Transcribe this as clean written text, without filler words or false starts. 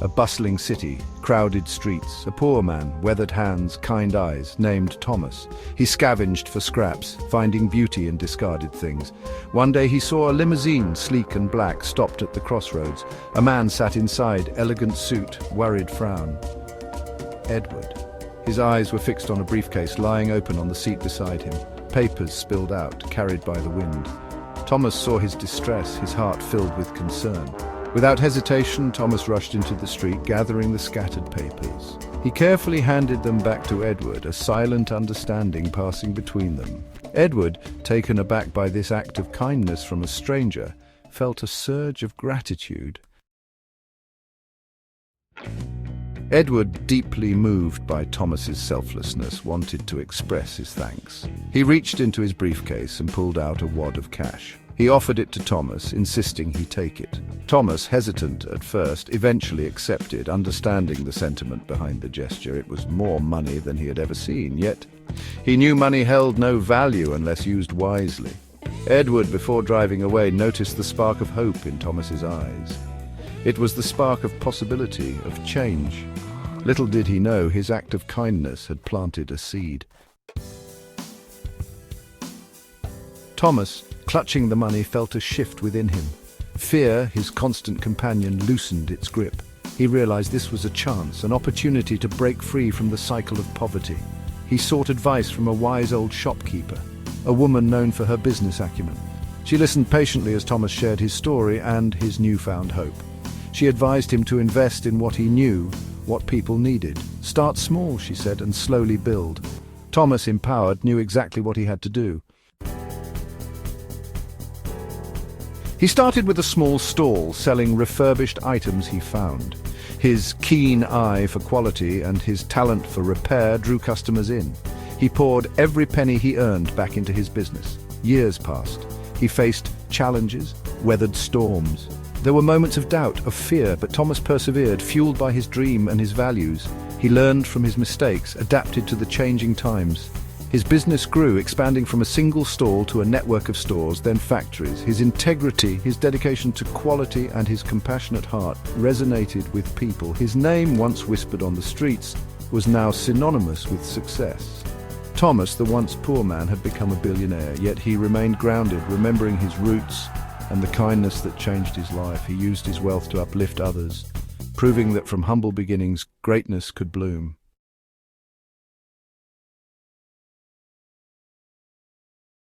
A bustling city, crowded streets, a poor man, weathered hands, kind eyes, named Thomas. He scavenged for scraps, finding beauty in discarded things. One day he saw a limousine, sleek and black, stopped at the crossroads. A man sat inside, elegant suit, worried frown. Edward. His eyes were fixed on a briefcase lying open on the seat beside him. Papers spilled out, carried by the wind. Thomas saw his distress, his heart filled with concern. Without hesitation, Thomas rushed into the street, gathering the scattered papers. He carefully handed them back to Edward, a silent understanding passing between them. Edward, taken aback by this act of kindness from a stranger, felt a surge of gratitude. Edward, deeply moved by Thomas's selflessness, wanted to express his thanks. He reached into his briefcase and pulled out a wad of cash. He offered it to Thomas, insisting he take it. Thomas, hesitant at first, eventually accepted, understanding the sentiment behind the gesture. It was more money than he had ever seen, yet he knew money held no value unless used wisely. Edward, before driving away, noticed the spark of hope in Thomas's eyes. It was the spark of possibility, of change. Little did he know his act of kindness had planted a seed. Thomas, clutching the money, felt a shift within him. Fear, his constant companion, loosened its grip. He realized this was a chance, an opportunity to break free from the cycle of poverty. He sought advice from a wise old shopkeeper, a woman known for her business acumen. She listened patiently as Thomas shared his story and his newfound hope. She advised him to invest in what he knew, what people needed. Start small, she said, and slowly build. Thomas, empowered, knew exactly what he had to do. He started with a small stall selling refurbished items he found. His keen eye for quality and his talent for repair drew customers in. He poured every penny he earned back into his business. Years passed. He faced challenges, weathered storms. There were moments of doubt, of fear, but Thomas persevered, fueled by his dream and his values. He learned from his mistakes, adapted to the changing times. His business grew, expanding from a single stall to a network of stores, then factories. His integrity, his dedication to quality, and his compassionate heart resonated with people. His name, once whispered on the streets, was now synonymous with success. Thomas, the once poor man, had become a billionaire, yet he remained grounded, remembering his roots and the kindness that changed his life. He used his wealth to uplift others, proving that from humble beginnings, greatness could bloom.